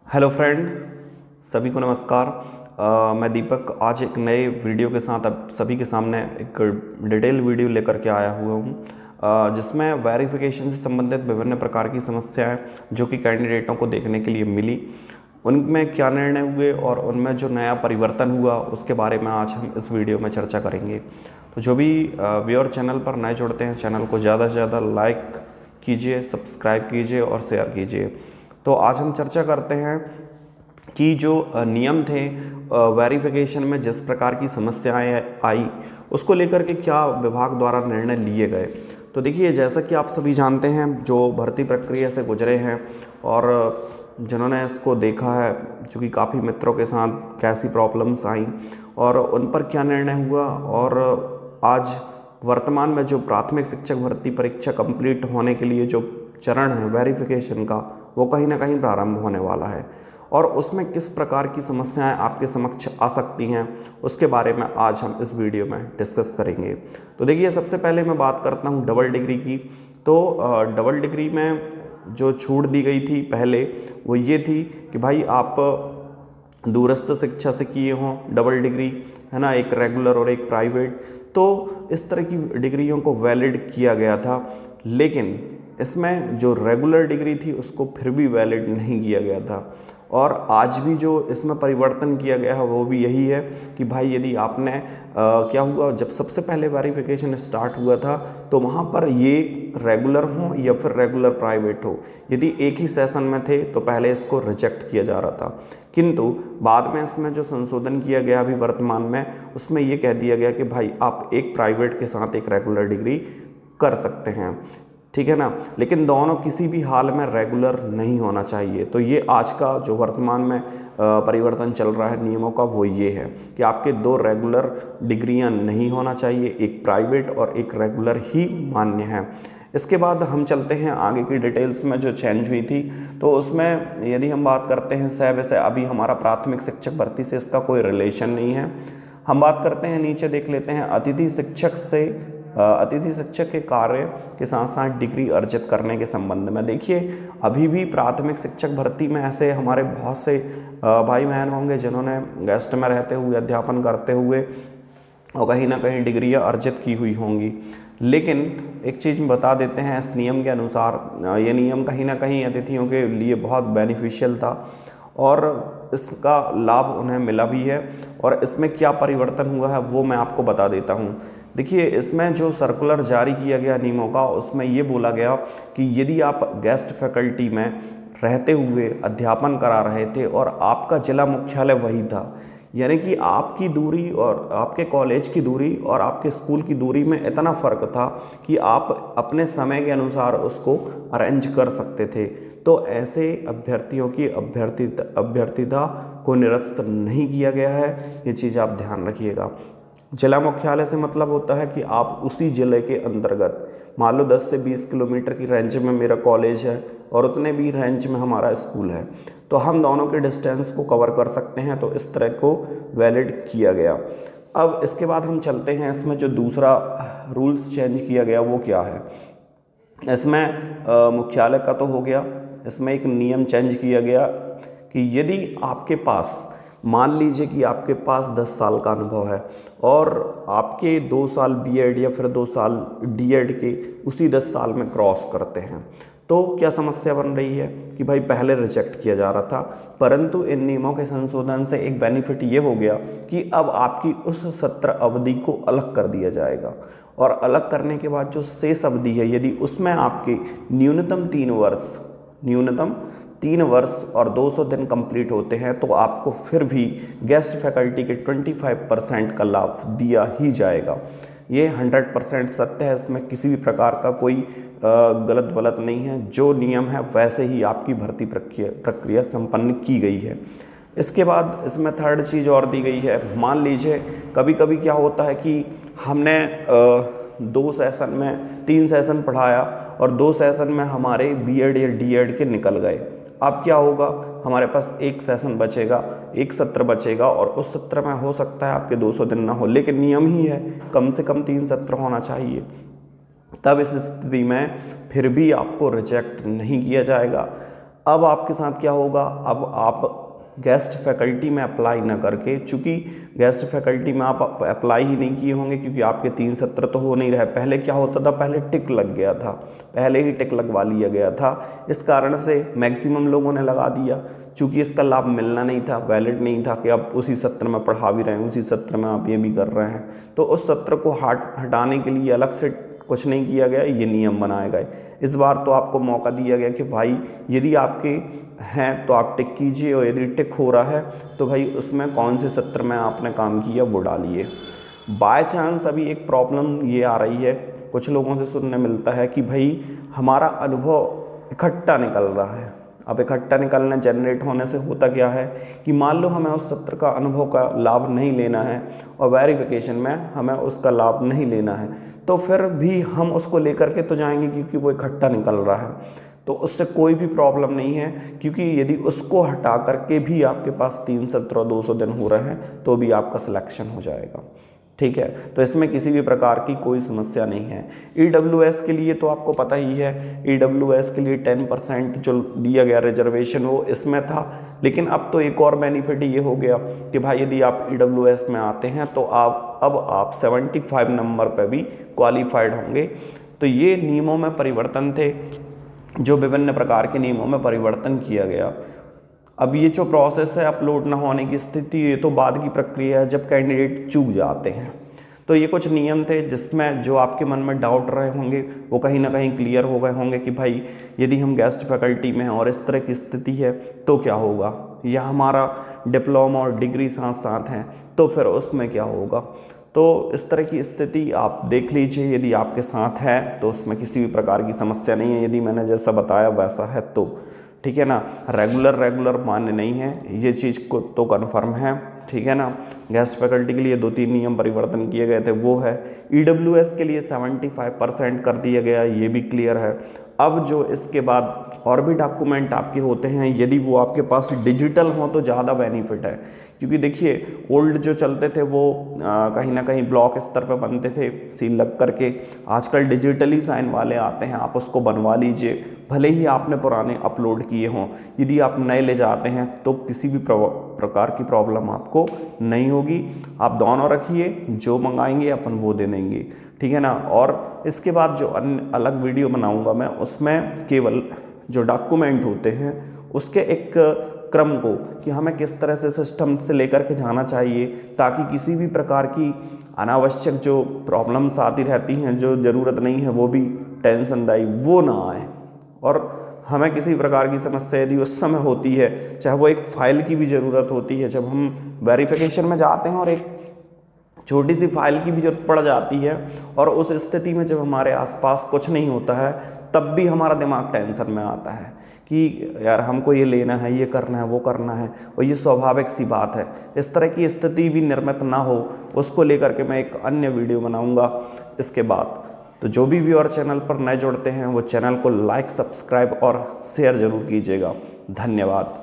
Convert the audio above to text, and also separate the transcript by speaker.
Speaker 1: Hello friend, सभी को नमस्कार। मैं दीपक आज एक नए वीडियो के साथ अब सभी के सामने एक डिटेल वीडियो लेकर के आया हुआ हूँ, जिसमें वेरिफिकेशन से संबंधित विभिन्न प्रकार की समस्याएं जो कि कैंडिडेटों को देखने के लिए मिली, उनमें क्या निर्णय हुए और उनमें जो नया परिवर्तन हुआ उसके बारे में आज हम इस वीडियो में चर्चा करेंगे। तो जो भी व्यूअर चैनल पर नए जुड़ते हैं, चैनल को ज़्यादा से ज़्यादा लाइक कीजिए, सब्सक्राइब कीजिए और शेयर कीजिए। तो आज हम चर्चा करते हैं कि जो नियम थे वेरिफिकेशन में जिस प्रकार की समस्याएं आई उसको लेकर के क्या विभाग द्वारा निर्णय लिए गए। तो देखिए, जैसा कि आप सभी जानते हैं, जो भर्ती प्रक्रिया से गुजरे हैं और जिन्होंने इसको देखा है, जो कि काफ़ी मित्रों के साथ कैसी प्रॉब्लम्स आई और उन पर क्या निर्णय हुआ, और आज वर्तमान में जो प्राथमिक शिक्षक भर्ती परीक्षा कंप्लीट होने के लिए जो चरण है वेरिफिकेशन का, वो कहीं ना कहीं प्रारंभ होने वाला है और उसमें किस प्रकार की समस्याएं आपके समक्ष आ सकती हैं उसके बारे में आज हम इस वीडियो में डिस्कस करेंगे। तो देखिए, सबसे पहले मैं बात करता हूं डबल डिग्री की। तो डबल डिग्री में जो छूट दी गई थी पहले, वो ये थी कि भाई आप दूरस्थ शिक्षा से किए हों डबल डिग्री, है ना, एक रेगुलर और एक प्राइवेट, तो इस तरह की डिग्रियों को वैलिड किया गया था। लेकिन इसमें जो रेगुलर डिग्री थी उसको फिर भी वैलिड नहीं किया गया था। और आज भी जो इसमें परिवर्तन किया गया है वो भी यही है कि भाई यदि आपने क्या हुआ, जब सबसे पहले वेरिफिकेशन स्टार्ट हुआ था तो वहाँ पर ये रेगुलर हो या फिर रेगुलर प्राइवेट हो, यदि एक ही सेशन में थे तो पहले इसको रिजेक्ट किया जा रहा था। किंतु बाद में इसमें जो संशोधन किया गया अभी वर्तमान में, उसमें ये कह दिया गया कि भाई आप एक प्राइवेट के साथ एक रेगुलर डिग्री कर सकते हैं, ठीक है ना, लेकिन दोनों किसी भी हाल में रेगुलर नहीं होना चाहिए। तो ये आज का जो वर्तमान में परिवर्तन चल रहा है नियमों का, वो ये है कि आपके दो रेगुलर डिग्रियां नहीं होना चाहिए, एक प्राइवेट और एक रेगुलर ही मान्य है। इसके बाद हम चलते हैं आगे की डिटेल्स में जो चेंज हुई थी। तो उसमें यदि हम बात करते हैं वैसे अभी हमारा प्राथमिक शिक्षक भर्ती से इसका कोई रिलेशन नहीं है। हम बात करते हैं, नीचे देख लेते हैं, अतिथि शिक्षक से अतिथि शिक्षक के कार्य के साथ साथ डिग्री अर्जित करने के संबंध में। देखिए, अभी भी प्राथमिक शिक्षक भर्ती में ऐसे हमारे बहुत से भाई बहन होंगे जिन्होंने गेस्ट में रहते हुए, अध्यापन करते हुए और कहीं ना कहीं डिग्रियां अर्जित की हुई होंगी। लेकिन एक चीज़ बता देते हैं, इस नियम के अनुसार ये नियम कहीं ना कहीं अतिथियों के लिए बहुत बेनिफिशियल था और इसका लाभ उन्हें मिला भी है। और इसमें क्या परिवर्तन हुआ है वो मैं आपको बता देता हूँ। देखिए, इसमें जो सर्कुलर जारी किया गया नियमों का, उसमें ये बोला गया कि यदि आप गेस्ट फैकल्टी में रहते हुए अध्यापन करा रहे थे और आपका जिला मुख्यालय वही था, यानी कि आपकी दूरी और आपके कॉलेज की दूरी और आपके स्कूल की दूरी में इतना फ़र्क था कि आप अपने समय के अनुसार उसको अरेंज कर सकते थे, तो ऐसे अभ्यर्थियों की अभ्यर्थिता को निरस्त नहीं किया गया है। ये चीज़ आप ध्यान रखिएगा। जिला मुख्यालय से मतलब होता है कि आप उसी ज़िले के अंतर्गत, मान लो 10 से 20 किलोमीटर की रेंज में मेरा कॉलेज है और उतने भी रेंज में हमारा स्कूल है, तो हम दोनों के डिस्टेंस को कवर कर सकते हैं। तो इस तरह को वैलिड किया गया। अब इसके बाद हम चलते हैं, इसमें जो दूसरा रूल्स चेंज किया गया वो क्या है। इसमें मुख्यालय का तो हो गया, इसमें एक नियम चेंज किया गया कि यदि आपके पास, मान लीजिए कि आपके पास 10 साल का अनुभव है और आपके 2 साल बीएड या फिर 2 साल डीएड के उसी 10 साल में क्रॉस करते हैं, तो क्या समस्या बन रही है कि भाई पहले रिजेक्ट किया जा रहा था, परंतु इन नियमों के संशोधन से एक बेनिफिट ये हो गया कि अब आपकी उस सत्र अवधि को अलग कर दिया जाएगा। और अलग करने के बाद जो शेष अवधि है, यदि उसमें आपके न्यूनतम 3 वर्ष और 200 दिन कंप्लीट होते हैं, तो आपको फिर भी गेस्ट फैकल्टी के 25% का लाभ दिया ही जाएगा। ये 100% सत्य है, इसमें किसी भी प्रकार का कोई गलत नहीं है। जो नियम है वैसे ही आपकी भर्ती प्रक्रिया संपन्न की गई है। इसके बाद इसमें थर्ड चीज़ और दी गई है। मान लीजिए कभी कभी क्या होता है कि हमने 2 सेशन में 3 सेशन पढ़ाया और 2 सेशन में हमारे बीएड या डीएड के निकल गए। अब क्या होगा, हमारे पास एक सेशन बचेगा, एक सत्र बचेगा और उस सत्र में हो सकता है आपके 200 दिन ना हो, लेकिन नियम ही है कम से कम 3 सत्र होना चाहिए। तब इस स्थिति में फिर भी आपको रिजेक्ट नहीं किया जाएगा। अब आपके साथ क्या होगा, अब आप गेस्ट फैकल्टी में अप्लाई ना करके, चूँकि गेस्ट फैकल्टी में आप अप्लाई ही नहीं किए होंगे क्योंकि आपके 3 सत्र तो हो नहीं रहे। पहले क्या होता था, पहले टिक लग गया था, पहले ही टिक लगवा लिया गया था, इस कारण से मैक्सिमम लोगों ने लगा दिया। चूँकि इसका लाभ मिलना नहीं था, वैलिड नहीं था कि आप उसी सत्र में पढ़ा भी रहे हैं, उसी सत्र में आप ये भी कर रहे हैं, तो उस सत्र को हटाने के लिए अलग से कुछ नहीं किया गया, ये नियम बनाए गए। इस बार तो आपको मौका दिया गया कि भाई यदि आपके हैं तो आप टिक कीजिए, और यदि टिक हो रहा है तो भाई उसमें कौन से सत्र में आपने काम किया वो डालिए। बाय चांस अभी एक प्रॉब्लम ये आ रही है, कुछ लोगों से सुनने मिलता है कि भाई हमारा अनुभव इकट्ठा निकल रहा है। अब इकट्ठा निकलना जनरेट होने से होता क्या है कि मान लो हमें उस सत्र का अनुभव का लाभ नहीं लेना है और वेरिफिकेशन में हमें उसका लाभ नहीं लेना है, तो फिर भी हम उसको लेकर के तो जाएंगे क्योंकि वो इकट्ठा निकल रहा है, तो उससे कोई भी प्रॉब्लम नहीं है। क्योंकि यदि उसको हटा करके भी आपके पास 3 सत्र और 200 दिन हो रहे हैं तो भी आपका सिलेक्शन हो जाएगा, ठीक है। तो इसमें किसी भी प्रकार की कोई समस्या नहीं है। EWS के लिए तो आपको पता ही है, EWS के लिए 10% जो दिया गया रिजर्वेशन वो इसमें था, लेकिन अब तो एक और बेनिफिट ये हो गया कि भाई यदि आप EWS में आते हैं तो आप 75 नंबर पर भी क्वालिफाइड होंगे। तो ये नियमों में परिवर्तन थे, जो विभिन्न प्रकार के नियमों में परिवर्तन किया गया। अब ये जो प्रोसेस है अपलोड ना होने की स्थिति, ये तो बाद की प्रक्रिया है जब कैंडिडेट चूक जाते हैं। तो ये कुछ नियम थे जिसमें जो आपके मन में डाउट रहे होंगे वो कहीं ना कहीं क्लियर हो गए होंगे कि भाई यदि हम गेस्ट फैकल्टी में हैं और इस तरह की स्थिति है तो क्या होगा, या हमारा डिप्लोमा और डिग्री साथ साथ हैं तो फिर उसमें क्या होगा। तो इस तरह की स्थिति आप देख लीजिए, यदि आपके साथ है तो उसमें किसी भी प्रकार की समस्या नहीं है। यदि मैंने जैसा बताया वैसा है तो ठीक है ना। रेगुलर मान्य नहीं है, ये चीज़ को तो कन्फर्म है, ठीक है ना। गेस्ट फैकल्टी के लिए 2-3 नियम परिवर्तन किए गए थे, वो है। EWS के लिए 75% कर दिया गया, ये भी क्लियर है। अब जो इसके बाद और भी डॉक्यूमेंट आपके होते हैं, यदि वो आपके पास डिजिटल हों तो ज़्यादा बेनिफिट है। क्योंकि देखिए ओल्ड जो चलते थे वो कहीं ना कहीं ब्लॉक स्तर पर बनते थे सील लग करके, आजकल डिजिटली साइन वाले आते हैं, आप उसको बनवा लीजिए, भले ही आपने पुराने अपलोड किए हों। यदि आप नए ले जाते हैं तो किसी भी प्रकार की प्रॉब्लम आपको नहीं होगी। आप दोनों रखिए, जो मंगाएंगे अपन वो दे देंगे, ठीक है ना। और इसके बाद जो अन्य अलग वीडियो बनाऊंगा मैं, उसमें केवल जो डॉक्यूमेंट होते हैं उसके एक क्रम को कि हमें किस तरह से सिस्टम से लेकर के जाना चाहिए, ताकि किसी भी प्रकार की अनावश्यक जो प्रॉब्लम्स आती रहती हैं, जो ज़रूरत नहीं है, वो भी टेंशनदायी वो ना आए। और हमें किसी प्रकार की समस्या यदि उस समय होती है, चाहे वो एक फ़ाइल की भी ज़रूरत होती है, जब हम वेरिफिकेशन में जाते हैं और एक छोटी सी फाइल की भी जरूरत पड़ जाती है, और उस स्थिति में जब हमारे आसपास कुछ नहीं होता है तब भी हमारा दिमाग टेंशन में आता है कि यार हमको ये लेना है, ये करना है, वो करना है, और ये स्वाभाविक सी बात है। इस तरह की स्थिति भी निर्मित ना हो, उसको लेकर के मैं एक अन्य वीडियो बनाऊंगा इसके बाद। तो जो भी व्यूअर चैनल पर नए जुड़ते हैं वो चैनल को लाइक, सब्सक्राइब और शेयर ज़रूर कीजिएगा। धन्यवाद।